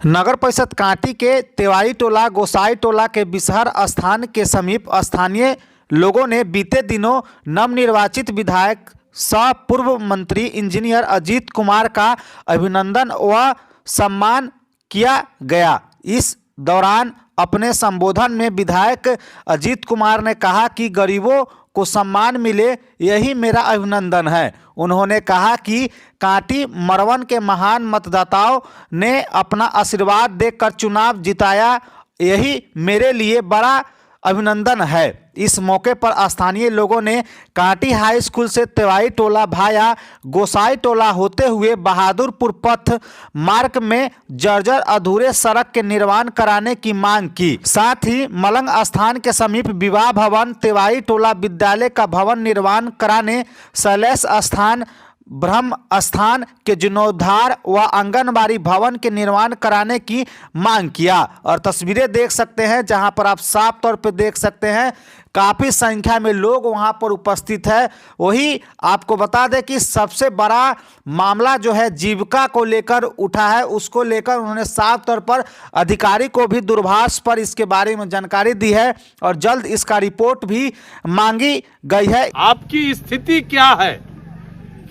नगर परिषद कांटी के तेवारी टोला गोसाई टोला के बिसहर स्थान के समीप स्थानीय लोगों ने बीते दिनों नवनिर्वाचित विधायक सह पूर्व मंत्री इंजीनियर अजीत कुमार का अभिनंदन व सम्मान किया गया। इस दौरान अपने संबोधन में विधायक अजीत कुमार ने कहा कि गरीबों को सम्मान मिले, यही मेरा अभिनंदन है। उन्होंने कहा कि कांटी मरवन के महान मतदाताओं ने अपना आशीर्वाद देकर चुनाव जिताया, यही मेरे लिए बड़ा अभिनंदन है। इस मौके पर स्थानीय लोगों ने कांटी हाई स्कूल से तेवारी टोला भाया गोसाई टोला होते हुए बहादुरपुर पथ मार्ग में जर्जर अधूरे सड़क के निर्माण कराने की मांग की। साथ ही मलंग स्थान के समीप विवाह भवन, तेवारी टोला विद्यालय का भवन निर्माण कराने, शैलेश स्थान, ब्रह्म स्थान के जीर्णोद्धार व आंगनबाड़ी भवन के निर्माण कराने की मांग किया। और तस्वीरें देख सकते हैं जहां पर आप साफ तौर पर देख सकते हैं काफ़ी संख्या में लोग वहां पर उपस्थित है। वही आपको बता दें कि सबसे बड़ा मामला जो है जीविका को लेकर उठा है, उसको लेकर उन्होंने साफ तौर पर अधिकारी को भी दूरभाष पर इसके बारे में जानकारी दी है और जल्द इसका रिपोर्ट भी मांगी गई है। आपकी स्थिति क्या है,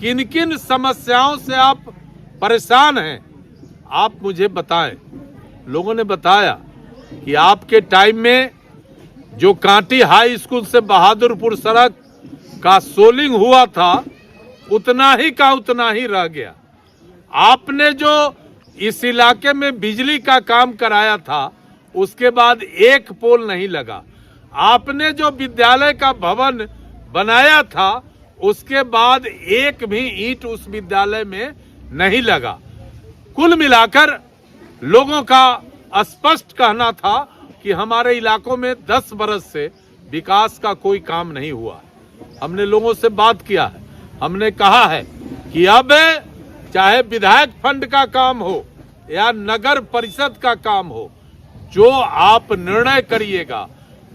किन किन समस्याओं से आप परेशान हैं, आप मुझे बताएं। लोगों ने बताया कि आपके टाइम में जो कांटी हाई स्कूल से बहादुरपुर सड़क का सोलिंग हुआ था उतना ही का उतना ही रह गया। आपने जो इस इलाके में बिजली का काम कराया था उसके बाद एक पोल नहीं लगा। आपने जो विद्यालय का भवन बनाया था उसके बाद एक भी ईंट उस विद्यालय में नहीं लगा। कुल मिलाकर लोगों का स्पष्ट कहना था कि हमारे इलाकों में 10 बरस से विकास का कोई काम नहीं हुआ। हमने लोगों से बात किया है, हमने कहा है कि अब चाहे विधायक फंड का काम हो या नगर परिषद का काम हो, जो आप निर्णय करिएगा,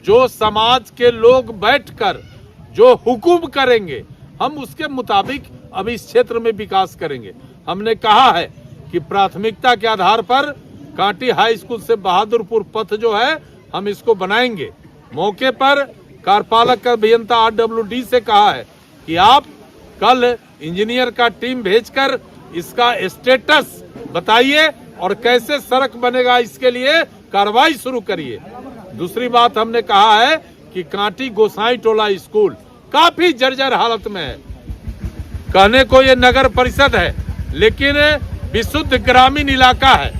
जो समाज के लोग बैठकर जो हुकुम करेंगे, हम उसके मुताबिक अब इस क्षेत्र में विकास करेंगे। हमने कहा है कि प्राथमिकता के आधार पर कांटी हाई स्कूल से बहादुरपुर पथ जो है हम इसको बनाएंगे। मौके पर कार्यपालक अभियंता RWD से कहा है कि आप कल इंजीनियर का टीम भेजकर इसका स्टेटस बताइए और कैसे सड़क बनेगा इसके लिए कार्रवाई शुरू करिए। दूसरी बात हमने कहा है कि कांटी गोसाई टोला स्कूल काफी जर्जर हालत में है। कहने को ये नगर परिषद है लेकिन विशुद्ध ग्रामीण इलाका है।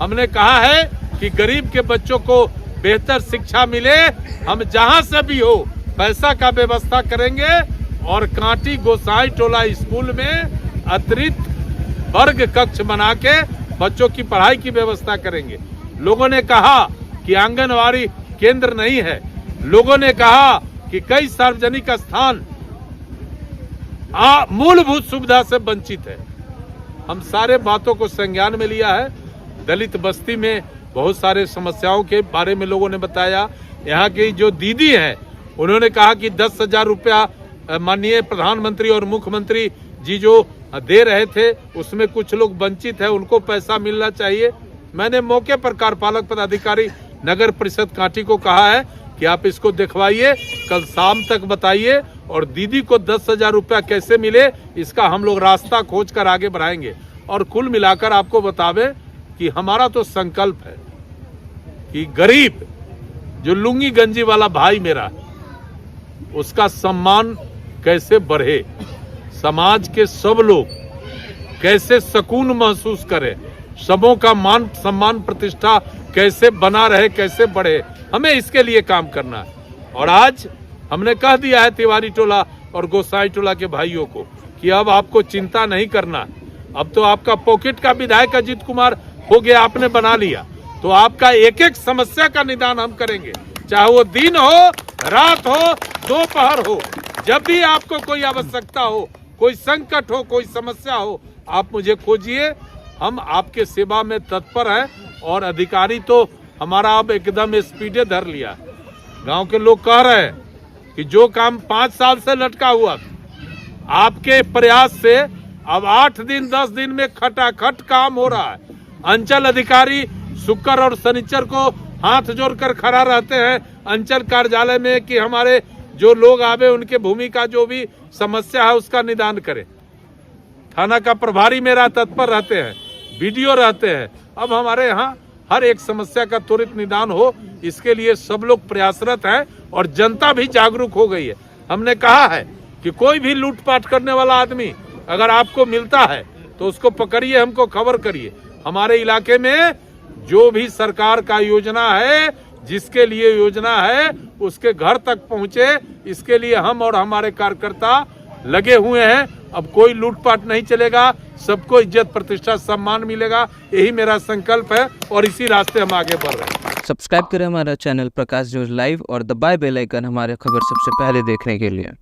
हमने कहा है कि गरीब के बच्चों को बेहतर शिक्षा मिले, हम जहां से भी हो पैसा का व्यवस्था करेंगे और कांटी गोसाई टोला स्कूल में अतिरिक्त वर्ग कक्ष बना के बच्चों की पढ़ाई की व्यवस्था करेंगे। लोगों ने कहा कि आंगनवाड़ी केंद्र नहीं है, लोगों ने कहा कि कई सार्वजनिक स्थान मूलभूत सुविधा से वंचित है। हम सारे बातों को संज्ञान में लिया है। दलित बस्ती में बहुत सारे समस्याओं के बारे में लोगों ने बताया। यहाँ की जो दीदी हैं उन्होंने कहा कि 10,000 रुपया माननीय प्रधानमंत्री और मुख्यमंत्री जी जो दे रहे थे उसमें कुछ लोग वंचित है, उनको पैसा मिलना चाहिए। मैंने मौके पर कार्यपालक पदाधिकारी नगर परिषद कांटी को कहा है कि आप इसको दिखवाइए, कल शाम तक बताइए और दीदी को 10,000 रुपया कैसे मिले इसका हम लोग रास्ता खोज कर आगे बढ़ाएंगे। और कुल मिलाकर आपको बतावे कि हमारा तो संकल्प है कि गरीब जो लुंगी गंजी वाला भाई मेरा है उसका सम्मान कैसे बढ़े, समाज के सब लोग कैसे सुकून महसूस करें, सबों का मान सम्मान प्रतिष्ठा कैसे बना रहे, कैसे बढ़े, हमें इसके लिए काम करना है। और आज हमने कह दिया है तिवारी टोला और गोसाई टोला के भाइयों को कि अब आपको चिंता नहीं करना। अब तो आपका पॉकेट का विधायक अजीत कुमार हो गया, आपने बना लिया, तो आपका एक एक समस्या का निदान हम करेंगे, चाहे वो दिन हो, रात हो, दोपहर हो। जब भी आपको कोई आवश्यकता हो, कोई संकट हो, कोई समस्या हो, आप मुझे खोजिए, हम आपके सेवा में तत्पर हैं। और अधिकारी तो हमारा अब एकदम स्पीडे धर लिया। गांव के लोग कह रहे हैं कि जो काम 5 साल से लटका हुआ आपके प्रयास से अब 8 दिन 10 दिन में खटाखट काम हो रहा है। अंचल अधिकारी शुक्र और शनिचर को हाथ जोड़कर खड़ा रहते हैं अंचल कार्यालय में कि हमारे जो लोग आवे उनके भूमि का जो भी समस्या है उसका निदान करें। थाना का प्रभारी मेरा तत्पर रहते हैं, बीडीओ रहते हैं। अब हमारे यहाँ हर एक समस्या का त्वरित निदान हो, इसके लिए सब लोग प्रयासरत हैं और जनता भी जागरूक हो गई है। हमने कहा है कि कोई भी लूटपाट करने वाला आदमी अगर आपको मिलता है तो उसको पकड़िए, हमको खबर करिए। हमारे इलाके में जो भी सरकार का योजना है, जिसके लिए योजना है, उसके घर तक पहुंचे, इसके लिए हम और हमारे कार्यकर्ता लगे हुए हैं। अब कोई लूटपाट नहीं चलेगा, सबको इज्जत प्रतिष्ठा सम्मान मिलेगा, यही मेरा संकल्प है और इसी रास्ते हम आगे बढ़ रहे हैं। सब्सक्राइब करें हमारा चैनल प्रकाश न्यूज लाइव और दबाए बेल आइकन हमारे खबर सबसे पहले देखने के लिए।